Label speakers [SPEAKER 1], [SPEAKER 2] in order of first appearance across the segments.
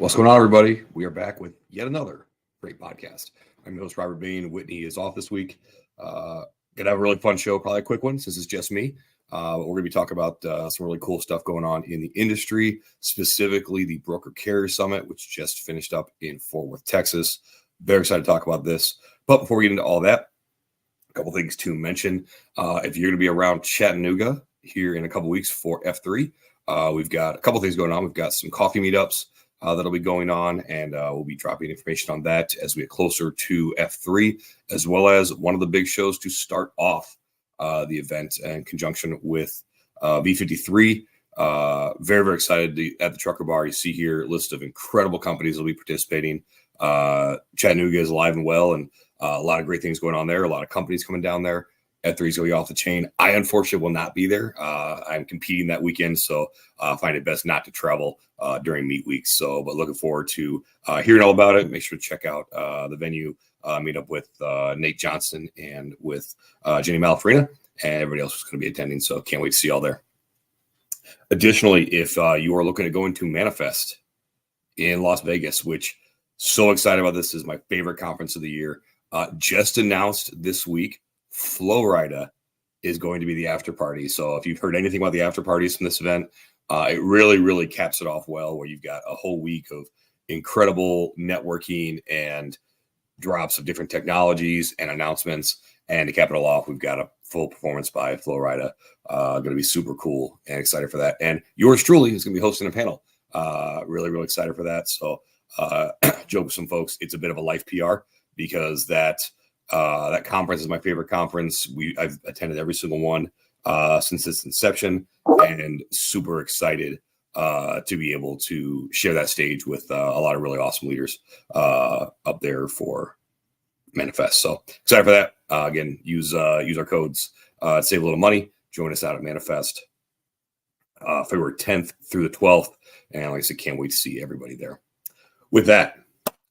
[SPEAKER 1] What's going on, everybody? We are back with yet another great podcast. I'm your host, Robert Bain. Whitney is off this week. Gonna have a really fun show, probably a quick one since it's just me. But we're gonna be talking about some really cool stuff going on in the industry, specifically the Broker Carrier Summit, which just finished up in Fort Worth, Texas. Very excited to talk about this. But before we get into all that, a couple things to mention. If you're gonna be around Chattanooga here in a couple weeks for F3, we've got a couple things going on. We've got some coffee meetups that'll be going on, and we'll be dropping information on that as we get closer to F3, as well as one of the big shows to start off the event in conjunction with V53. Very, very excited at the Trucker Bar. You see here a list of incredible companies that will be participating. Chattanooga is alive and well, and a lot of great things going on there. A lot of companies coming down there. F3 is going to be off the chain. I, unfortunately, will not be there. I'm competing that weekend, so I find it best not to travel during meet weeks. So, but looking forward to hearing all about it. Make sure to check out the venue, meet up with Nate Johnson and with Jenny Malafrina, and everybody else is going to be attending. So can't wait to see y'all there. Additionally, if you are looking to go into Manifest in Las Vegas, which so excited about this, is my favorite conference of the year. Just announced this week, Fr8 is going to be the after party. So if you've heard anything about the after parties from this event, it really, really caps it off well, where you've got a whole week of incredible networking and drops of different technologies and announcements. And to cap it all off, we've got a full performance by Fr8. Going to be super cool and excited for that. And yours truly is going to be hosting a panel. Really, really excited for that. So joke with some folks, it's a bit of a life PR, because that conference is my favorite conference. I've attended every single one since its inception, and super excited to be able to share that stage with a lot of really awesome leaders up there for Manifest. So excited for that. Again, use our codes to save a little money. Join us out at Manifest February 10th through the 12th. And like I said, can't wait to see everybody there. With that,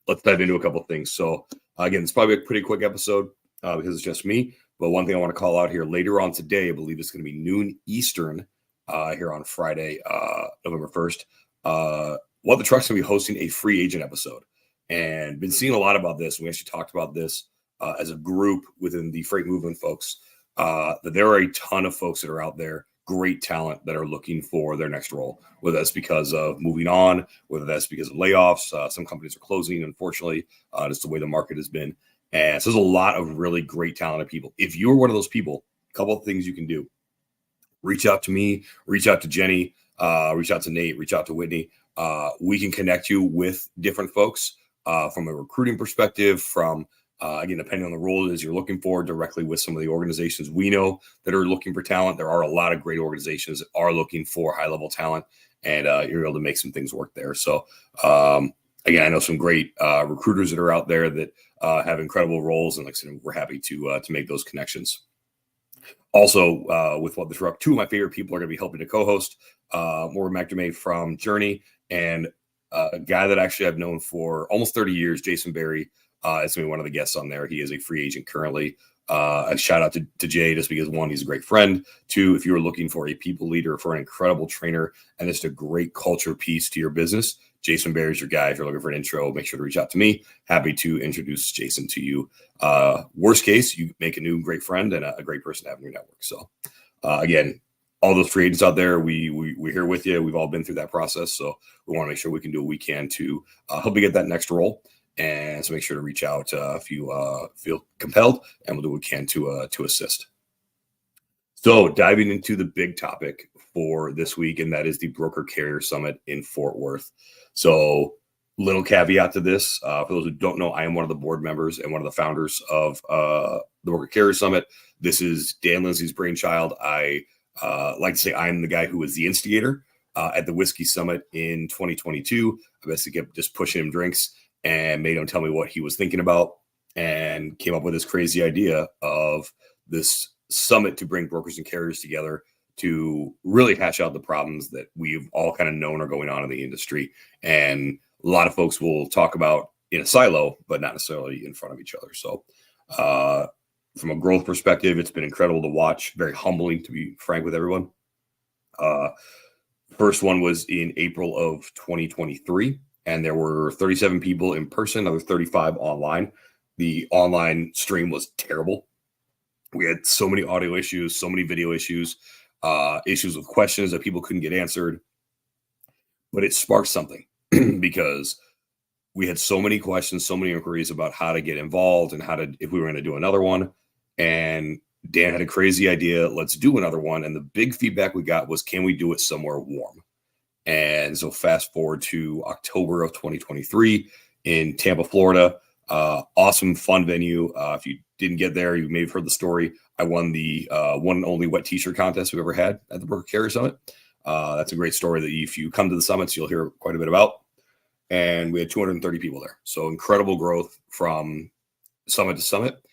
[SPEAKER 1] let's dive into a couple of things. So again, it's probably a pretty quick episode because it's just me. But one thing I want to call out here later on today, I believe it's going to be noon Eastern here on Friday, November 1st. What the Truck's going to be hosting a free agent episode. And been seeing a lot about this. We actually talked about this as a group within the freight movement folks, that there are a ton of folks that are out there, great talent, that are looking for their next role, whether that's because of moving on, whether that's because of layoffs. Some companies are closing, unfortunately. Just the way the market has been. And so there's a lot of really great talented people. If you're one of those people, a couple of things you can do. Reach out to me, reach out to Jenny, reach out to Nate, reach out to Whitney. We can connect you with different folks from a recruiting perspective, from again, depending on the role it is you're looking for, directly with some of the organizations we know that are looking for talent. There are a lot of great organizations that are looking for high-level talent, and you're able to make some things work there. So, again, I know some great recruiters that are out there that have incredible roles, and like I said, we're happy to make those connections. Also, with What the Truck, two of my favorite people are going to be helping to co-host. Morgan McDermott from Journey, and a guy that actually I've known for almost 30 years, Jason Berry, is going to be one of the guests on there. He is a free agent currently. A shout out to Jay, just because, one, he's a great friend. Two, if you're looking for a people leader, for an incredible trainer, and just a great culture piece to your business, Jason Berry is your guy. If you're looking for an intro, make sure to reach out to me. Happy to introduce Jason to you. Worst case, you make a new great friend and a great person to have in your network. So again, all those free agents out there, we're here with you. We've all been through that process. So we want to make sure we can do what we can to help you get that next role. And so make sure to reach out if you feel compelled, and we'll do what we can to assist. So diving into the big topic for this week, and that is the Broker Carrier Summit in Fort Worth. So little caveat to this, for those who don't know, I am one of the board members and one of the founders of the Broker Carrier Summit. This is Dan Lindsay's brainchild. I like to say I'm the guy who was the instigator at the Whiskey Summit in 2022. I basically kept just pushing him drinks and made him tell me what he was thinking about, and came up with this crazy idea of this summit to bring brokers and carriers together to really hash out the problems that we've all kind of known are going on in the industry. And a lot of folks will talk about in a silo, but not necessarily in front of each other. So from a growth perspective, it's been incredible to watch, very humbling, to be frank with everyone. First one was in April of 2023. and there were 37 people in person, another 35 online. The online stream was terrible. We had so many audio issues, so many video issues, issues with questions that people couldn't get answered. But it sparked something because we had so many questions, so many inquiries about how to get involved and if we were going to do another one. And Dan had a crazy idea. Let's do another one. And the big feedback we got was, can we do it somewhere warm? And so fast forward to October of 2023 in Tampa, Florida. Awesome, fun venue. If you didn't get there, you may have heard the story. I won the one and only wet t-shirt contest we've ever had at the Broker Carrier Summit. That's a great story that if you come to the summits, you'll hear quite a bit about. And we had 230 people there. So incredible growth from summit to summit.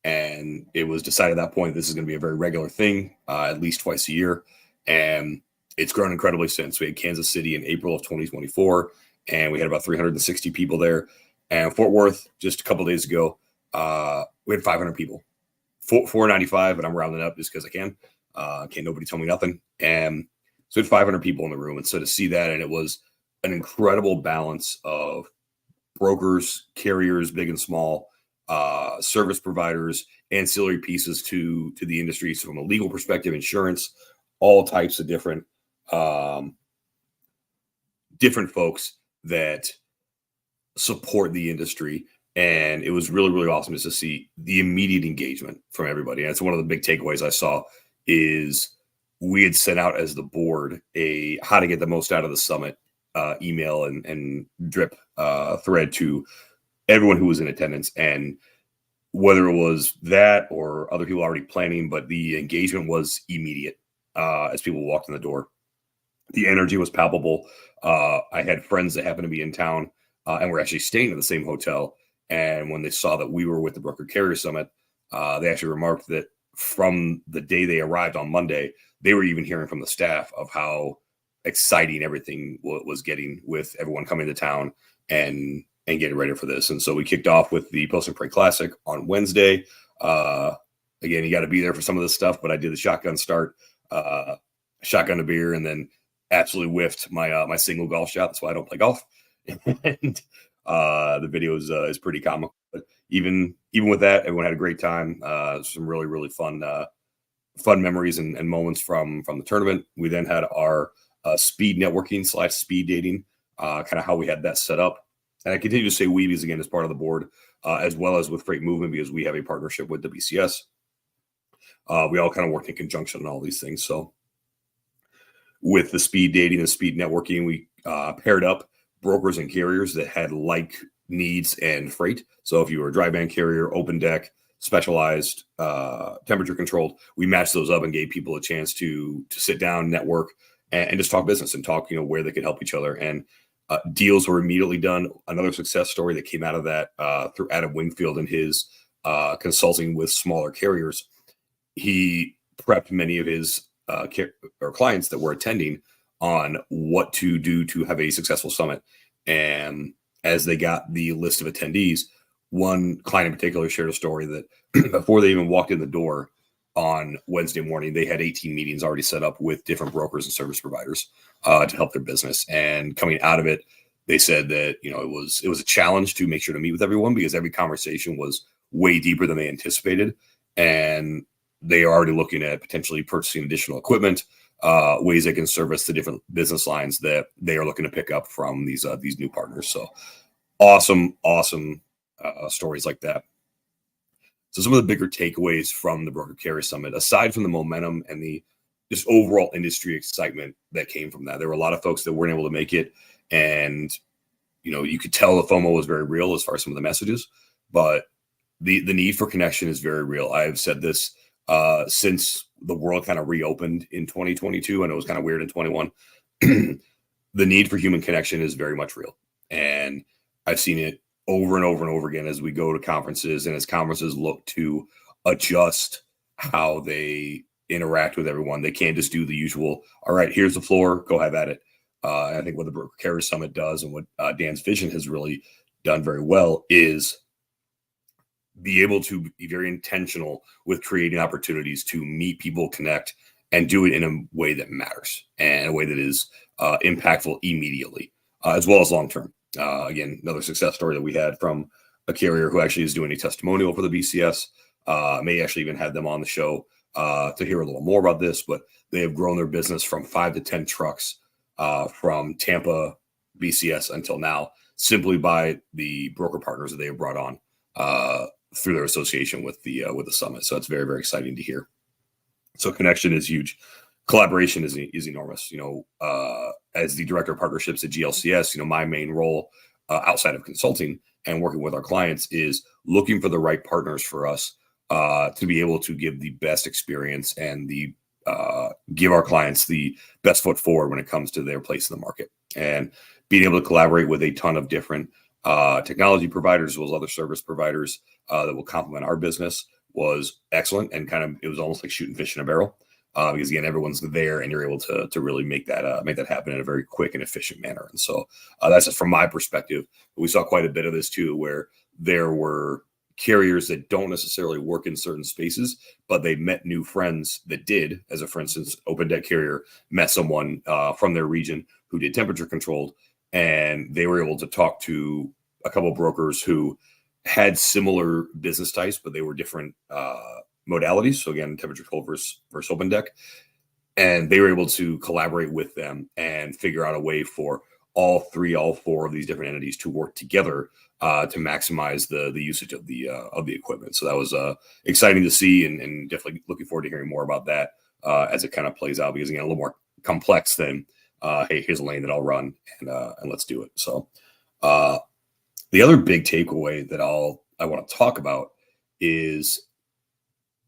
[SPEAKER 1] And it was decided at that point, this is going to be a very regular thing, at least twice a year. And it's grown incredibly since. We had Kansas City in April of 2024, and we had about 360 people there. And Fort Worth, just a couple of days ago, we had 500 people. 495, and I'm rounding up just because I can. Can't nobody tell me nothing. And so we had 500 people in the room. And so to see that, and it was an incredible balance of brokers, carriers, big and small, service providers, ancillary pieces to the industry. So from a legal perspective, insurance, all types of different folks that support the industry. And it was really, really awesome just to see the immediate engagement from everybody. And that's one of the big takeaways I saw is we had sent out as the board a how to get the most out of the summit email and drip thread to everyone who was in attendance. And whether it was that or other people already planning, but the engagement was immediate as people walked in the door. The energy was palpable. I had friends that happened to be in town and were actually staying at the same hotel. And when they saw that we were with the Broker Carrier Summit, they actually remarked that from the day they arrived on Monday, they were even hearing from the staff of how exciting everything was getting with everyone coming to town and getting ready for this. And so we kicked off with the Pilsen Freight Classic on Wednesday. Again, you got to be there for some of this stuff, but I did the shotgun start, shotgun a beer, and then absolutely whiffed my single golf shot. That's why I don't play golf. And the video is pretty comical. But even with that, everyone had a great time. Some really, really fun memories and moments from the tournament. We then had our speed networking / speed dating, kind of how we had that set up. And I continue to say we because, again, as part of the board, as well as with Freight Movement, because we have a partnership with WCS. We all kind of work in conjunction on all these things. So with the speed dating and speed networking, we paired up brokers and carriers that had like needs and freight. So if you were a dry van carrier, open deck, specialized, temperature controlled, we matched those up and gave people a chance to sit down, network, and just talk business and talk, where they could help each other. And deals were immediately done. Another success story that came out of that through Adam Wingfield and his consulting with smaller carriers. He prepped many of his clients that were attending on what to do to have a successful summit. And as they got the list of attendees, one client in particular shared a story that before they even walked in the door on Wednesday morning, they had 18 meetings already set up with different brokers and service providers to help their business. And coming out of it, they said that, it was a challenge to make sure to meet with everyone because every conversation was way deeper than they anticipated. And they are already looking at potentially purchasing additional equipment, ways they can service the different business lines that they are looking to pick up from these new partners. So awesome stories like that. So some of the bigger takeaways from the Broker Carrier Summit, aside from the momentum and the just overall industry excitement that came from that, there were a lot of folks that weren't able to make it. And, you could tell the FOMO was very real as far as some of the messages, but the need for connection is very real. I've said this since the world kind of reopened in 2022, and it was kind of weird in 21. The need for human connection is very much real. And I've seen it over and over and over again as we go to conferences and as conferences look to adjust how they interact with everyone. They can't just do the usual, all right, here's the floor, go have at it. And I think what the Broker Carrier Summit does and what Dan's vision has really done very well is be able to be very intentional with creating opportunities to meet people, connect, and do it in a way that matters and a way that is impactful immediately, as well as long-term. Again, another success story that we had from a carrier who actually is doing a testimonial for the BCS. May actually even have them on the show to hear a little more about this, but they have grown their business from 5 to 10 trucks from Tampa BCS until now, simply by the broker partners that they have brought on through their association with the summit. So it's very, very exciting to hear. So connection is huge. Collaboration is enormous. As the director of partnerships at GLCS, my main role outside of consulting and working with our clients is looking for the right partners for us to be able to give the best experience and give our clients the best foot forward when it comes to their place in the market. And being able to collaborate with a ton of different technology providers as well as other service providers that will complement our business was excellent. And it was almost like shooting fish in a barrel. Because again, everyone's there, and you're able to really make that happen in a very quick and efficient manner. And so that's just from my perspective. We saw quite a bit of this too, where there were carriers that don't necessarily work in certain spaces, but they met new friends that did. As for instance, Open Deck Carrier met someone from their region who did temperature controlled, and they were able to talk to a couple of brokers who had similar business types, but they were different modalities. So again, temperature control versus Open Deck. And they were able to collaborate with them and figure out a way for all four of these different entities to work together to maximize the usage of the equipment. So that was exciting to see, and definitely looking forward to hearing more about that as it kind of plays out, because again, a little more complex than hey, here's a lane that I'll run and let's do it. So the other big takeaway that I want to talk about is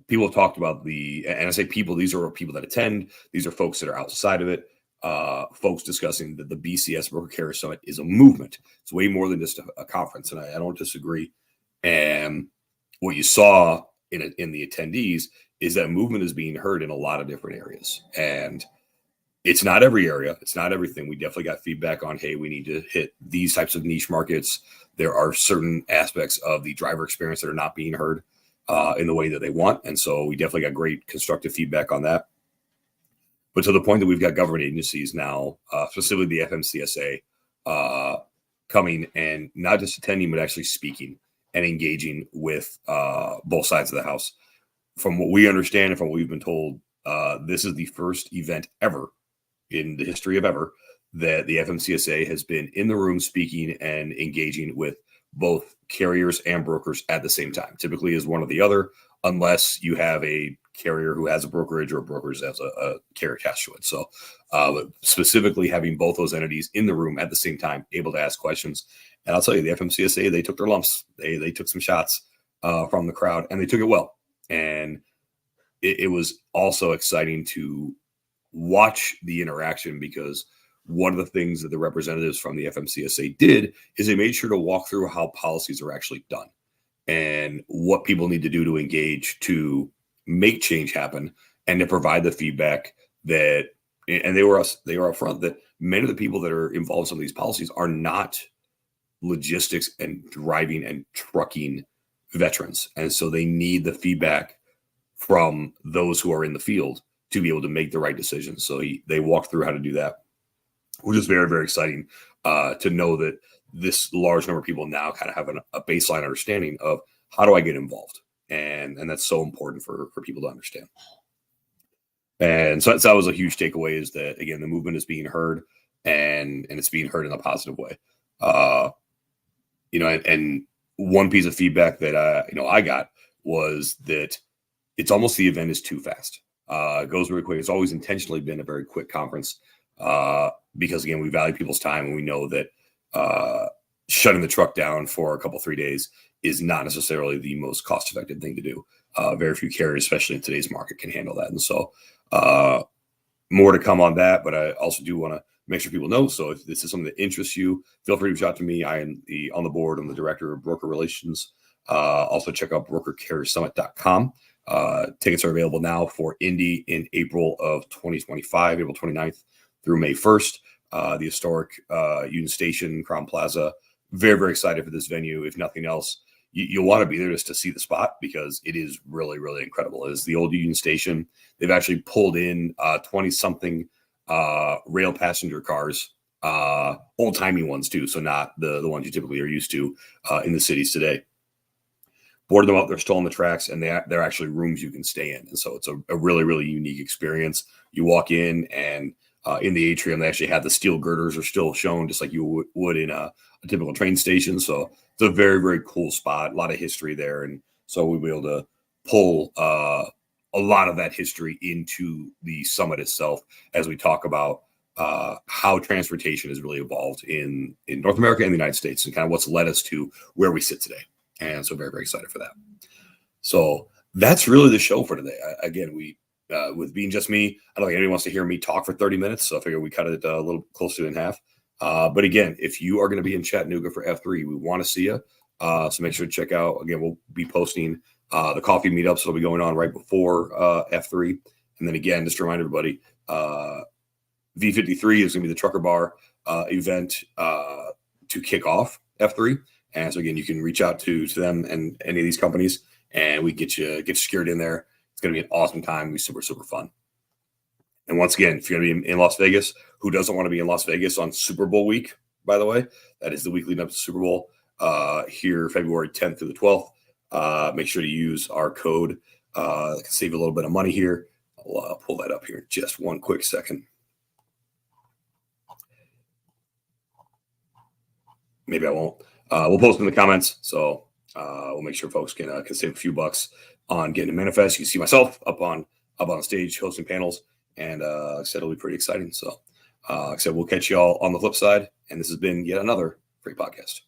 [SPEAKER 1] people have talked about and I say people, these are people that attend. These are folks that are outside of it. Folks discussing that the BCS Broker Carrier Summit is a movement. It's way more than just a conference, and I don't disagree. And what you saw in the attendees is that movement is being heard in a lot of different areas. And it's not every area. It's not everything. We definitely got feedback on, hey, we need to hit these types of niche markets. There are certain aspects of the driver experience that are not being heard in the way that they want. And so we definitely got great constructive feedback on that. But to the point that we've got government agencies now, specifically the FMCSA, coming and not just attending, but actually speaking and engaging with both sides of the house. From what we understand and from what we've been told, this is the first event ever in the history of ever that the FMCSA has been in the room speaking and engaging with both carriers and brokers at the same time. Typically is one or the other, unless you have a carrier who has a brokerage or brokers as a carrier attached to it. So specifically having both those entities in the room at the same time, able to ask questions. And I'll tell you, the FMCSA, they took their lumps. They took some shots from the crowd, and they took it well. And it was also exciting to watch the interaction, because one of the things that the representatives from the FMCSA did is they made sure to walk through how policies are actually done and what people need to do to engage to make change happen, and to provide the feedback that, and they were upfront that many of the people that are involved in some of these policies are not logistics and driving and trucking veterans. And so they need the feedback from those who are in the field to be able to make the right decisions. So they walked through how to do that, which is very, very exciting to know that this large number of people now kind of have a baseline understanding of how do I get involved. And that's so important for people to understand. And so that was a huge takeaway, is that, again, the movement is being heard, and it's being heard in a positive way. And one piece of feedback that I got was that it's almost the event is too fast. It goes really quick. It's always intentionally been a very quick conference because, again, we value people's time, and we know that shutting the truck down for a couple, 3 days is not necessarily the most cost-effective thing to do. Very few carriers, especially in today's market, can handle that. And so more to come on that, but I also do want to make sure people know. So if this is something that interests you, feel free to reach out to me. I am on the board. I'm the director of broker relations. Also check out brokercarriersummit.com. Tickets are available now for Indy in April of 2025, April 29th through May 1st. The historic Union Station, Crown Plaza. Very, very excited for this venue. If nothing else, you'll want to be there just to see the spot, because it is really, really incredible. It is the old Union Station. They've actually pulled in 20-something rail passenger cars old timey ones too. So not the ones you typically are used to in the cities today. Boarded them up. They're still on the tracks, and they're actually rooms you can stay in. And so it's a really, really unique experience. You walk in, and in the atrium, they actually have the steel girders are still shown, just like you would in a typical train station. So it's a very, very cool spot. A lot of history there, and so we'll be able to pull a lot of that history into the summit itself as we talk about how transportation has really evolved in North America and the United States, and kind of what's led us to where we sit today. And so very, very excited for that. So that's really the show for today. Again, with being just me, I don't think anybody wants to hear me talk for 30 minutes. So I figure we cut it a little close to in half. But again, if you are going to be in Chattanooga for F3, we want to see you. So make sure to check out. Again, we'll be posting the coffee meetups that'll be going on right before F3. And then again, just to remind everybody, V53 is going to be the trucker bar event to kick off F3. And so again, you can reach out to them and any of these companies, and we get you secured in there. It's going to be an awesome time. It'll be super, super fun. And once again, if you're going to be in Las Vegas, who doesn't want to be in Las Vegas on Super Bowl week, by the way? That is the week leading up to Super Bowl here, February 10th through the 12th. Make sure to use our code. That can save you a little bit of money here. I'll pull that up here in just one quick second. Maybe I won't. We'll post in the comments, so we'll make sure folks can save a few bucks on getting a manifest. You can see myself up on stage hosting panels, and like I said, it'll be pretty exciting. So, like I said, we'll catch you all on the flip side, and this has been yet another Fr8 Podcast.